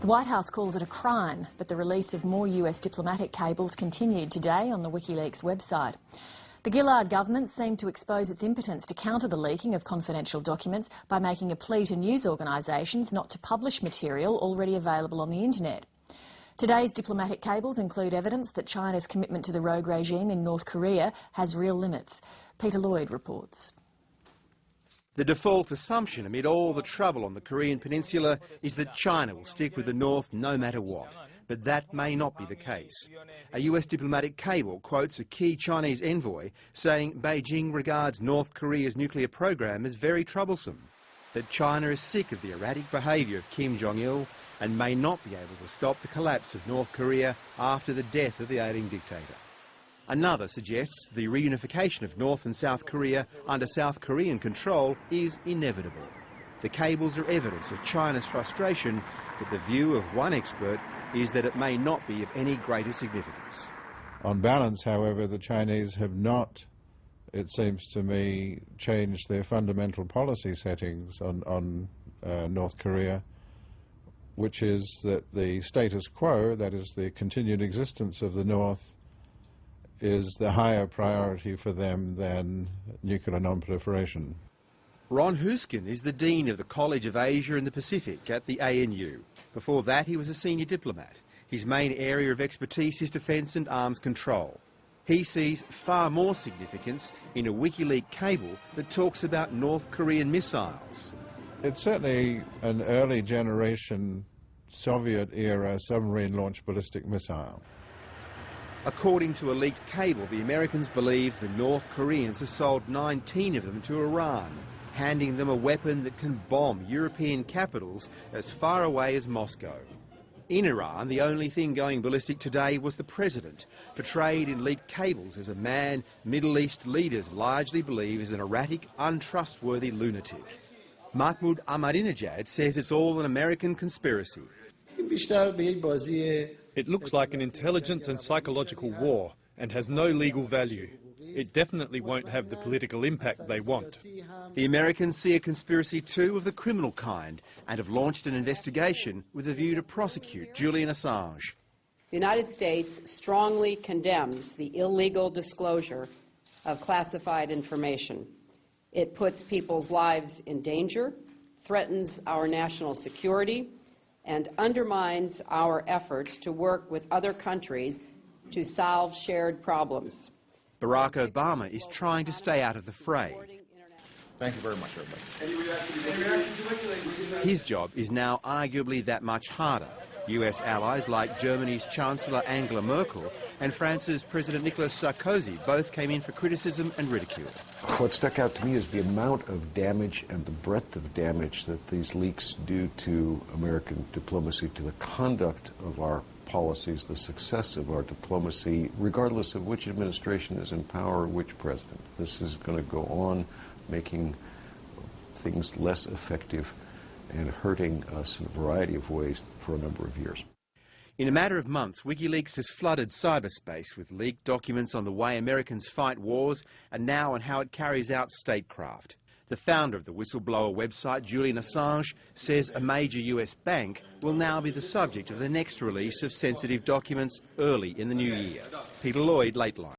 The White House calls it a crime, but the release of more US diplomatic cables continued today on the WikiLeaks website. The Gillard government seemed to expose its impotence to counter the leaking of confidential documents by making a plea to news organisations not to publish material already available on the internet. Today's diplomatic cables include evidence that China's commitment to the rogue regime in North Korea has real limits. Peter Lloyd reports. The default assumption amid all the trouble on the Korean peninsula is that China will stick with the North no matter what. But that may not be the case. A US diplomatic cable quotes a key Chinese envoy saying Beijing regards North Korea's nuclear program as very troublesome, that China is sick of the erratic behaviour of Kim Jong-il and may not be able to stop the collapse of North Korea after the death of the ailing dictator. Another suggests the reunification of North and South Korea under South Korean control is inevitable. The cables are evidence of China's frustration, but the view of one expert is that it may not be of any greater significance. On balance, however, the Chinese have not, it seems to me, changed their fundamental policy settings on North Korea, which is that the status quo, that is the continued existence of the North, is the higher priority for them than nuclear non-proliferation. Ron Huskin is the Dean of the College of Asia and the Pacific at the ANU. Before that, he was a senior diplomat. His main area of expertise is defence and arms control. He sees far more significance in a WikiLeaks cable that talks about North Korean missiles. It's certainly an early generation Soviet-era submarine-launched ballistic missile. According to a leaked cable, the Americans believe the North Koreans have sold 19 of them to Iran, handing them a weapon that can bomb European capitals as far away as Moscow. In Iran, the only thing going ballistic today was the president, portrayed in leaked cables as a man Middle East leaders largely believe is an erratic, untrustworthy lunatic. Mahmoud Ahmadinejad says it's all an American conspiracy. It looks like an intelligence and psychological war and has no legal value. It definitely won't have the political impact they want. The Americans see a conspiracy too of the criminal kind and have launched an investigation with a view to prosecute Julian Assange. The United States strongly condemns the illegal disclosure of classified information. It puts people's lives in danger, threatens our national security, and undermines our efforts to work with other countries to solve shared problems. Barack Obama is trying to stay out of the fray. Thank you very much, everybody. His job is now arguably that much harder. US allies like Germany's Chancellor Angela Merkel and France's President Nicolas Sarkozy both came in for criticism and ridicule. What stuck out to me is the amount of damage and the breadth of damage that these leaks do to American diplomacy, to the conduct of our policies, the success of our diplomacy, regardless of which administration is in power or which president. This is going to go on making things less effective and hurting us in a variety of ways for a number of years. In a matter of months, WikiLeaks has flooded cyberspace with leaked documents on the way Americans fight wars and now on how it carries out statecraft. The founder of the whistleblower website, Julian Assange, says a major US bank will now be the subject of the next release of sensitive documents early in the new year. Peter Lloyd, Lateline.